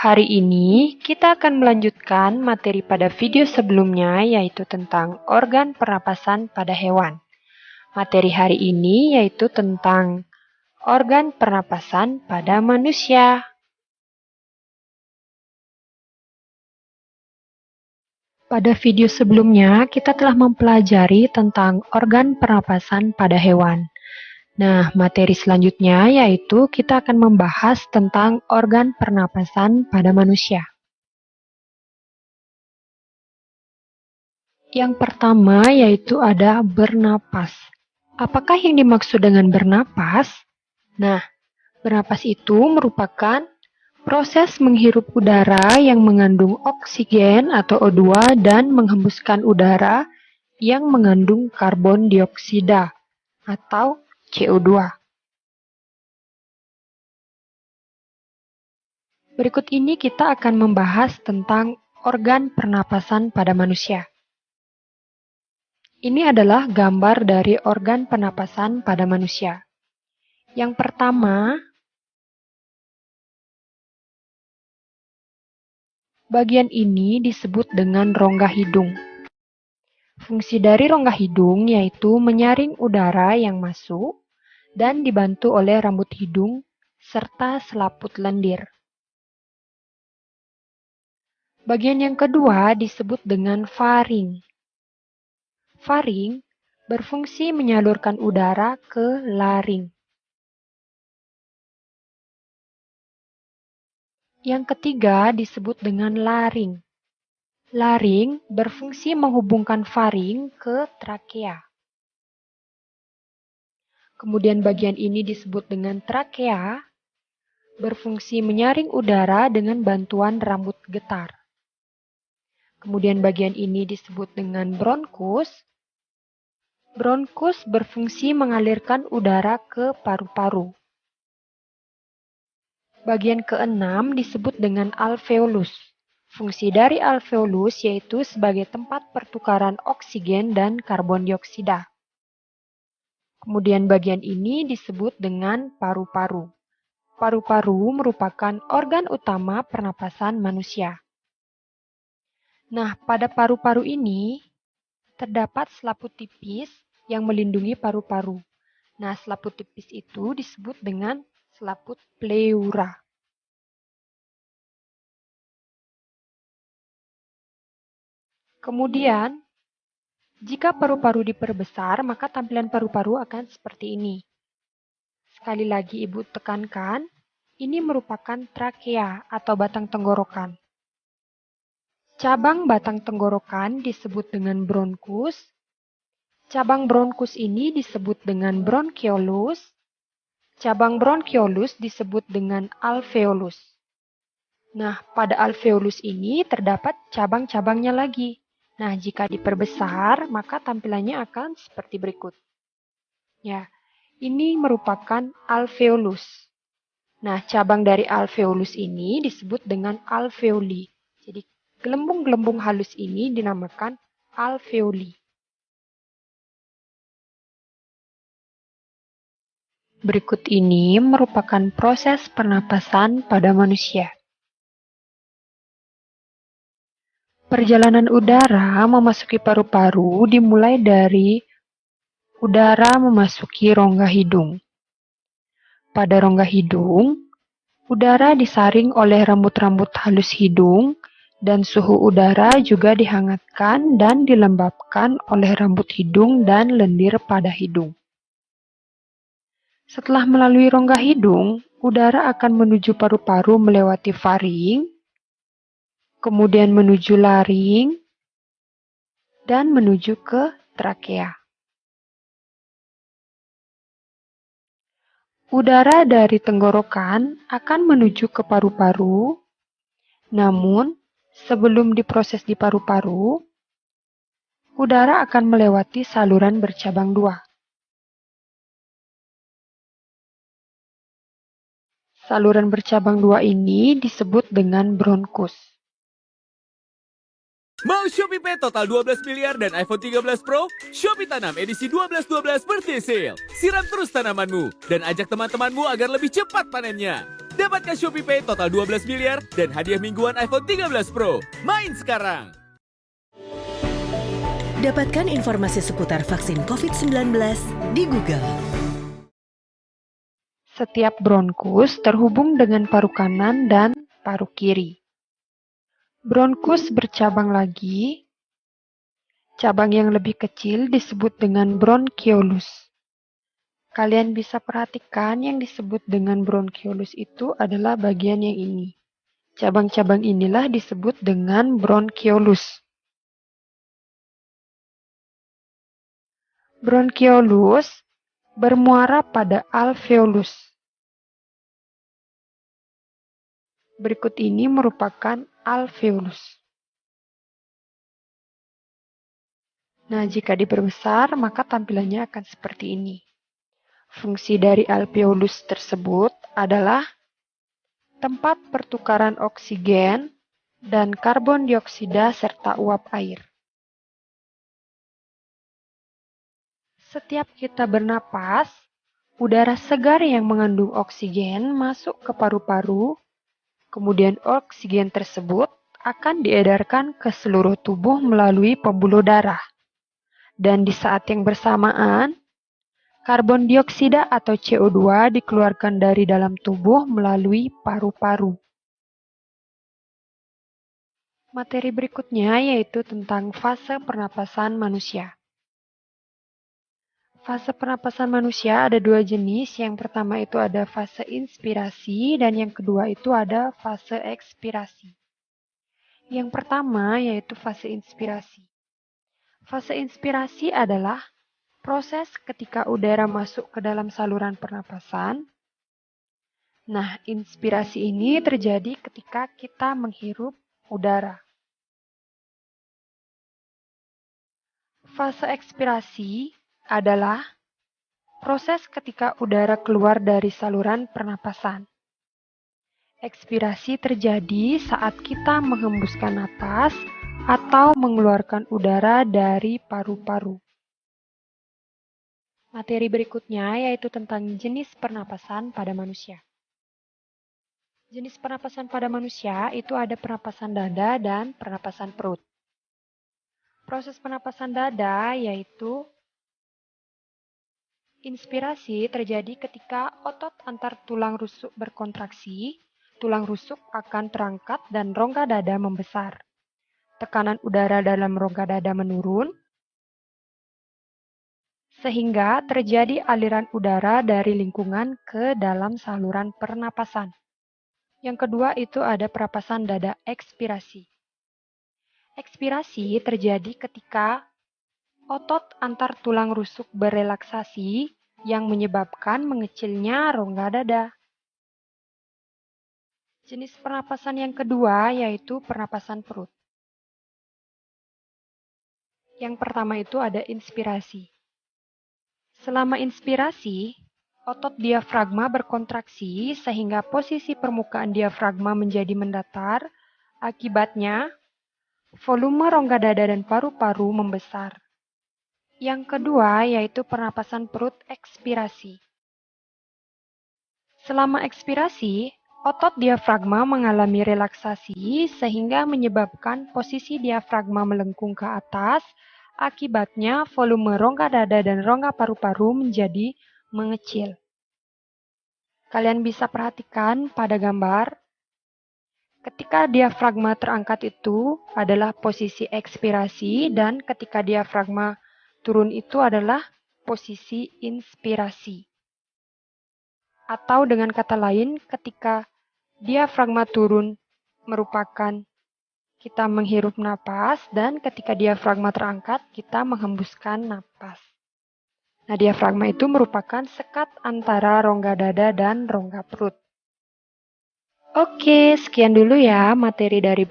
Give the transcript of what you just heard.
Hari ini kita akan melanjutkan materi pada video sebelumnya yaitu tentang organ pernapasan pada hewan. Materi hari ini yaitu tentang organ pernapasan pada manusia. Pada video sebelumnya kita telah mempelajari tentang organ pernapasan pada hewan. Nah, materi selanjutnya yaitu kita akan membahas tentang organ pernapasan pada manusia. Yang pertama yaitu ada bernapas. Apakah yang dimaksud dengan bernapas? Nah, bernapas itu merupakan proses menghirup udara yang mengandung oksigen atau O2 dan menghembuskan udara yang mengandung karbon dioksida atau CO2. Berikut ini kita akan membahas tentang organ pernapasan pada manusia. Ini adalah gambar dari organ pernapasan pada manusia. Yang pertama, bagian ini disebut dengan rongga hidung. Fungsi dari rongga hidung yaitu menyaring udara yang masuk dan dibantu oleh rambut hidung serta selaput lendir. Bagian yang kedua disebut dengan faring. Faring berfungsi menyalurkan udara ke laring. Yang ketiga disebut dengan laring. Laring berfungsi menghubungkan faring ke trakea. Kemudian bagian ini disebut dengan trakea, berfungsi menyaring udara dengan bantuan rambut getar. Kemudian bagian ini disebut dengan bronkus. Bronkus berfungsi mengalirkan udara ke paru-paru. Bagian keenam disebut dengan alveolus. Fungsi dari alveolus yaitu sebagai tempat pertukaran oksigen dan karbon dioksida. Kemudian bagian ini disebut dengan paru-paru. Paru-paru merupakan organ utama pernapasan manusia. Nah, pada paru-paru ini terdapat selaput tipis yang melindungi paru-paru. Nah, selaput tipis itu disebut dengan selaput pleura. Kemudian, jika paru-paru diperbesar, maka tampilan paru-paru akan seperti ini. Sekali lagi Ibu tekankan, ini merupakan trakea atau batang tenggorokan. Cabang batang tenggorokan disebut dengan bronkus. Cabang bronkus ini disebut dengan bronchiolus. Cabang bronchiolus disebut dengan alveolus. Nah, pada alveolus ini terdapat cabang-cabangnya lagi. Nah, jika diperbesar, maka tampilannya akan seperti berikut. Ya, ini merupakan alveolus. Nah, cabang dari alveolus ini disebut dengan alveoli. Jadi, gelembung-gelembung halus ini dinamakan alveoli. Berikut ini merupakan proses pernapasan pada manusia. Perjalanan udara memasuki paru-paru dimulai dari udara memasuki rongga hidung. Pada rongga hidung, udara disaring oleh rambut-rambut halus hidung dan suhu udara juga dihangatkan dan dilembabkan oleh rambut hidung dan lendir pada hidung. Setelah melalui rongga hidung, udara akan menuju paru-paru melewati faring, kemudian menuju laring, dan menuju ke trakea. Udara dari tenggorokan akan menuju ke paru-paru, namun sebelum diproses di paru-paru, udara akan melewati saluran bercabang dua. Saluran bercabang dua ini disebut dengan bronkus. Mau Shopee Pay total 12 miliar dan iPhone 13 Pro? Shopee Tanam edisi 12-12 birthday sale. Siram terus tanamanmu dan ajak teman-temanmu agar lebih cepat panennya. Dapatkan Shopee Pay total 12 miliar dan hadiah mingguan iPhone 13 Pro. Main sekarang! Dapatkan informasi seputar vaksin COVID-19 di Google. Setiap bronkus terhubung dengan paru kanan dan paru kiri. Bronkus bercabang lagi. Cabang yang lebih kecil disebut dengan bronkiolus. Kalian bisa perhatikan yang disebut dengan bronkiolus itu adalah bagian yang ini. Cabang-cabang inilah disebut dengan bronkiolus. Bronkiolus bermuara pada alveolus. Berikut ini merupakan alveolus. Nah, jika diperbesar, maka tampilannya akan seperti ini. Fungsi dari alveolus tersebut adalah tempat pertukaran oksigen dan karbon dioksida serta uap air. Setiap kita bernapas, udara segar yang mengandung oksigen masuk ke paru-paru, kemudian oksigen tersebut akan diedarkan ke seluruh tubuh melalui pembuluh darah. Dan di saat yang bersamaan, karbon dioksida atau CO2 dikeluarkan dari dalam tubuh melalui paru-paru. Materi berikutnya yaitu tentang fase pernapasan manusia. Fase pernapasan manusia ada dua jenis. Yang pertama itu ada fase inspirasi dan yang kedua itu ada fase ekspirasi. Yang pertama yaitu fase inspirasi. Fase inspirasi adalah proses ketika udara masuk ke dalam saluran pernapasan. Nah, inspirasi ini terjadi ketika kita menghirup udara. Fase ekspirasi adalah proses ketika udara keluar dari saluran pernapasan. Ekspirasi terjadi saat kita menghembuskan napas atau mengeluarkan udara dari paru-paru. Materi berikutnya yaitu tentang jenis pernapasan pada manusia. Jenis pernapasan pada manusia itu ada pernapasan dada dan pernapasan perut. Proses pernapasan dada yaitu inspirasi terjadi ketika otot antar tulang rusuk berkontraksi, tulang rusuk akan terangkat dan rongga dada membesar. Tekanan udara dalam rongga dada menurun, sehingga terjadi aliran udara dari lingkungan ke dalam saluran pernapasan. Yang kedua itu ada pernapasan dada ekspirasi. Ekspirasi terjadi ketika otot antar tulang rusuk berelaksasi yang menyebabkan mengecilnya rongga dada. Jenis pernapasan yang kedua yaitu pernapasan perut. Yang pertama itu ada inspirasi. Selama inspirasi, otot diafragma berkontraksi sehingga posisi permukaan diafragma menjadi mendatar. Akibatnya, volume rongga dada dan paru-paru membesar. Yang kedua yaitu pernapasan perut ekspirasi. Selama ekspirasi, otot diafragma mengalami relaksasi sehingga menyebabkan posisi diafragma melengkung ke atas. Akibatnya, volume rongga dada dan rongga paru-paru menjadi mengecil. Kalian bisa perhatikan pada gambar, ketika diafragma terangkat itu adalah posisi ekspirasi dan ketika diafragma turun itu adalah posisi inspirasi. Atau dengan kata lain, ketika diafragma turun merupakan kita menghirup napas dan ketika diafragma terangkat kita menghembuskan napas. Nah, diafragma itu merupakan sekat antara rongga dada dan rongga perut. Oke, sekian dulu ya materi dari